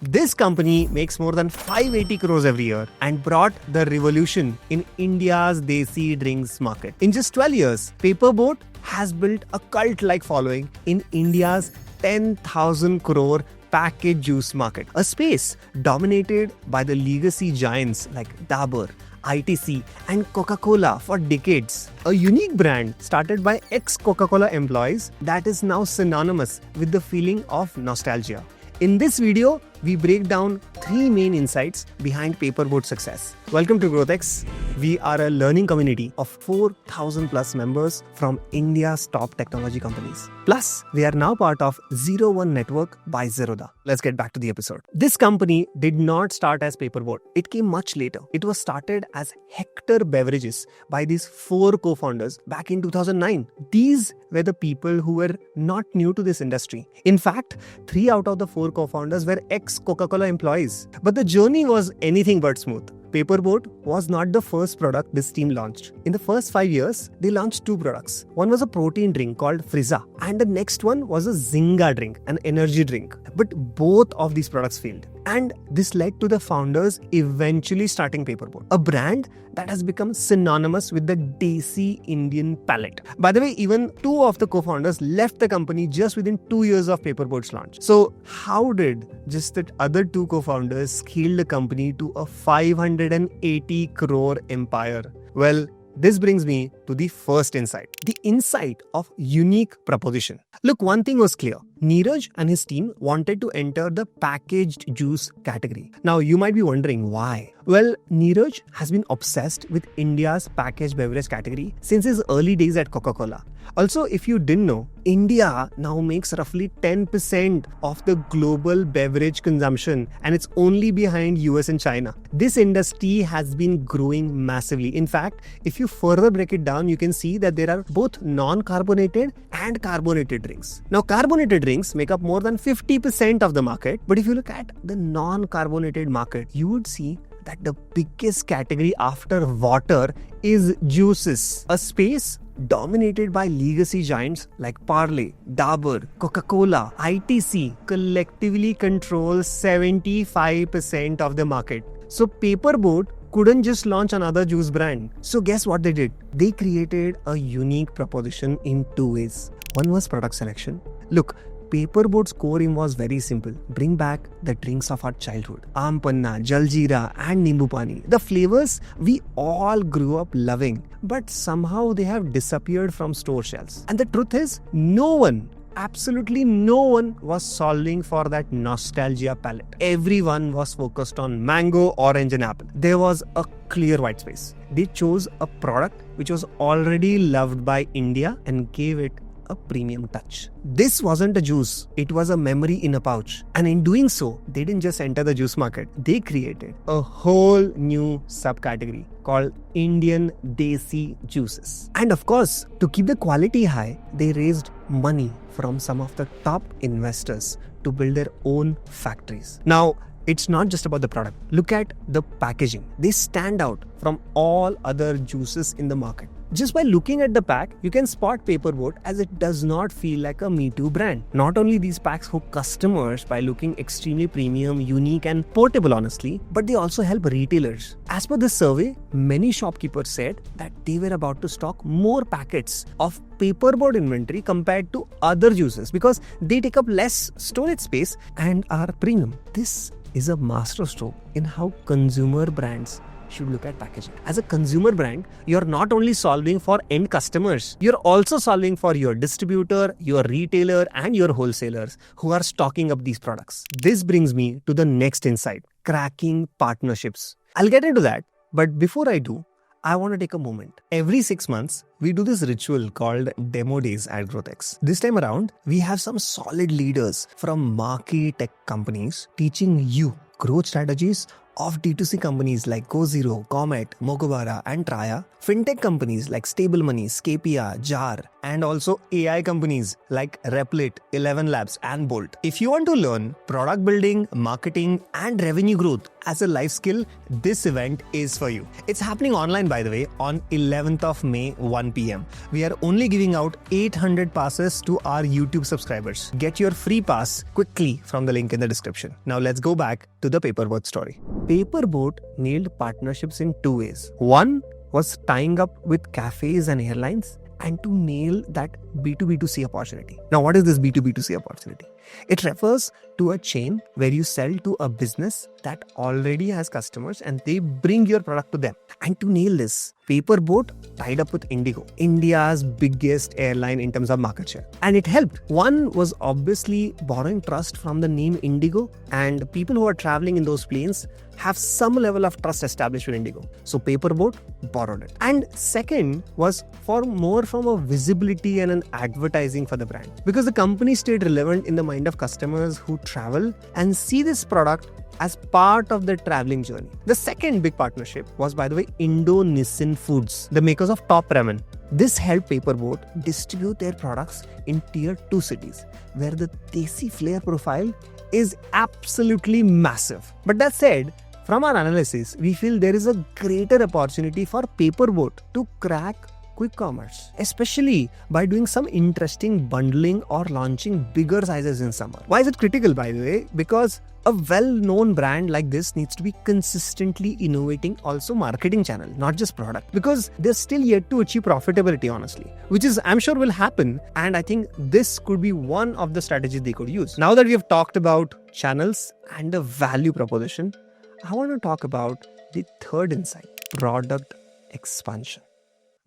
This company makes more than 580 crores every year and brought the revolution in India's desi drinks market. In just 12 years, PaperBoat has built a cult-like following in India's 10,000 crore packaged juice market, a space dominated by the legacy giants like Dabur, ITC and Coca-Cola for decades. A unique brand started by ex-Coca-Cola employees that is now synonymous with the feeling of nostalgia. In this video, we break down 3 main insights behind PaperBoat's success. Welcome to GrowthX. We are a learning community of 4,000 plus members from India's top technology companies. Plus, we are now part of 01 network by Zerodha. Let's get back to the episode. This company did not start as PaperBoat. It came much later. It was started as Hector Beverages by these 4 co-founders back in 2009. These were the people who were not new to this industry. In fact, 3 out of the 4 co-founders were ex-Coca-Cola employees. But the journey was anything but smooth. PaperBoat was not the first product this team launched. In the first 5 years, they launched 2 products. One was a protein drink called Frizza, and the next one was a Zinga drink, an energy drink. But both of these products failed. And this led to the founders eventually starting PaperBoat, a brand that has become synonymous with the desi Indian palate. By the way, even 2 of the co-founders left the company just within 2 years of PaperBoat's launch. So how did just the other 2 co-founders scale the company to a 580 crore empire? Well, this brings me to the first insight, the insight of unique proposition. Look, one thing was clear. Neeraj and his team wanted to enter the packaged juice category. Now, you might be wondering why. Well, Neeraj has been obsessed with India's packaged beverage category since his early days at Coca-Cola. Also, if you didn't know, India now makes roughly 10% of the global beverage consumption, and it's only behind US and China. This industry has been growing massively. In fact, if you further break it down, you can see that there are both non-carbonated and carbonated drinks. Now, carbonated drinks make up more than 50% of the market, but if you look at the non-carbonated market, you would see that the biggest category after water is juices, a space dominated by legacy giants like Parle, Dabur, Coca-Cola, ITC collectively control 75% of the market. So PaperBoat couldn't just launch another juice brand. So guess what they did? They created a unique proposition in 2 ways. One was product selection. Look, PaperBoat's core aim was very simple. Bring back the drinks of our childhood. Aam Panna, Jaljeera and Nimbu Pani. The flavors we all grew up loving. But somehow they have disappeared from store shelves. And the truth is, absolutely no one was solving for that nostalgia palette. Everyone was focused on mango, orange and apple. There was a clear white space. They chose a product which was already loved by India and gave it a premium touch. This wasn't a juice, it was a memory in a pouch. And in doing so, they didn't just enter the juice market, they created a whole new subcategory called Indian Desi Juices. And of course, to keep the quality high, they raised money from some of the top investors to build their own factories. Now, it's not just about the product. Look at the packaging. They stand out from all other juices in the market. Just by looking at the pack, you can spot PaperBoat as it does not feel like a Me Too brand. Not only these packs hook customers by looking extremely premium, unique and portable honestly, but they also help retailers. As per this survey, many shopkeepers said that they were about to stock more packets of PaperBoat inventory compared to other juices because they take up less storage space and are premium. This is a masterstroke in how consumer brands should look at packaging. As a consumer brand, you're not only solving for end customers, you're also solving for your distributor, your retailer, and your wholesalers who are stocking up these products. This brings me to the next insight, cracking partnerships. I'll get into that, but before I do, I want to take a moment. Every 6 months, we do this ritual called Demo Days at GrowthX. This time around, we have some solid leaders from marquee tech companies teaching you growth strategies of D2C companies like GoZero, Comet, Mokobara, and Traya, fintech companies like Stable Money, Scapia, Jar, and also AI companies like Replit, 11 Labs, and Bolt. If you want to learn product building, marketing, and revenue growth as a life skill, this event is for you. It's happening online, by the way, on 11th of May, 1 p.m. We are only giving out 800 passes to our YouTube subscribers. Get your free pass quickly from the link in the description. Now let's go back to the PaperBoat story. PaperBoat nailed partnerships in two ways. One was tying up with cafes and airlines, and to nail that B2B2C opportunity. Now, what is this B2B2C opportunity? It refers to a chain where you sell to a business that already has customers and they bring your product to them. And to nail this, PaperBoat tied up with Indigo, India's biggest airline in terms of market share. And it helped. One was obviously borrowing trust from the name Indigo, and people who are traveling in those planes have some level of trust established with Indigo. So PaperBoat borrowed it. And second was for more from a visibility and an advertising for the brand. Because the company stayed relevant in the mind of customers who travel and see this product as part of their traveling journey. The second big partnership was, by the way, Indo-Nissin Foods, the makers of Top Ramen. This helped PaperBoat distribute their products in tier 2 cities, where the desi flair profile is absolutely massive. But that said, from our analysis, we feel there is a greater opportunity for PaperBoat to crack quick commerce, especially by doing some interesting bundling or launching bigger sizes in summer. Why is it critical, by the way? Because a well-known brand like this needs to be consistently innovating also marketing channel, not just product, because they're still yet to achieve profitability, honestly, which is, I'm sure, will happen. And I think this could be one of the strategies they could use. Now that we have talked about channels and the value proposition, I want to talk about the third insight, product expansion.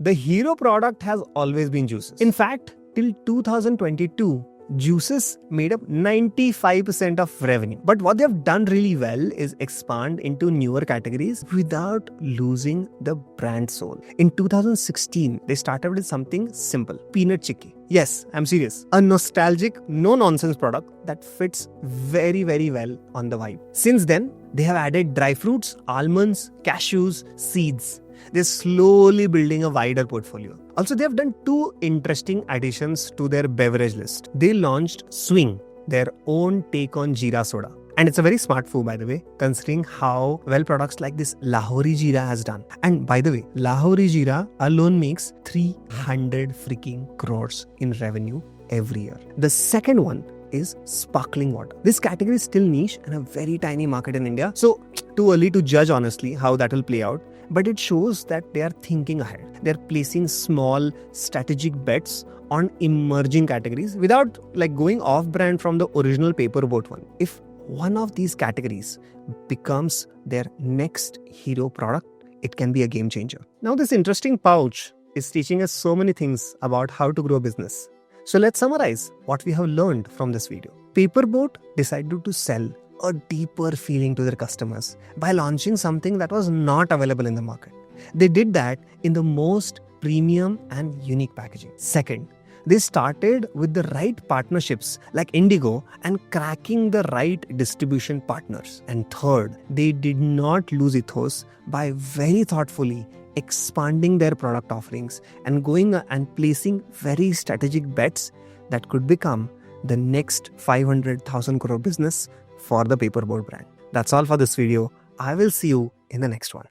The hero product has always been juices. In fact, till 2022, juices made up 95% of revenue. But what they have done really well is expand into newer categories without losing the brand soul. In 2016, they started with something simple, peanut chicky. Yes, I'm serious. A nostalgic, no-nonsense product that fits very, very well on the vibe. Since then, they have added dry fruits, almonds, cashews, seeds. They're slowly building a wider portfolio. Also, they have done two interesting additions to their beverage list. They launched Swing, their own take on Jeera soda. And it's a very smart move, by the way, considering how well products like this Lahori Jeera has done. And by the way, Lahori Jeera alone makes 300 freaking crores in revenue every year. The second one is sparkling water. This category is still niche and a very tiny market in India. So too early to judge honestly how that will play out. But it shows that they are thinking ahead. They're placing small strategic bets on emerging categories without going off brand from the original PaperBoat one. If one of these categories becomes their next hero product, it can be a game changer. Now this interesting pouch is teaching us so many things about how to grow a business. So let's summarize what we have learned from this video. PaperBoat decided to sell a deeper feeling to their customers by launching something that was not available in the market. They did that in the most premium and unique packaging. Second, they started with the right partnerships like Indigo and cracking the right distribution partners. And third, they did not lose ethos by very thoughtfully expanding their product offerings and going and placing very strategic bets that could become the next 500,000 crore business for the PaperBoat brand. That's all for this video. I will see you in the next one.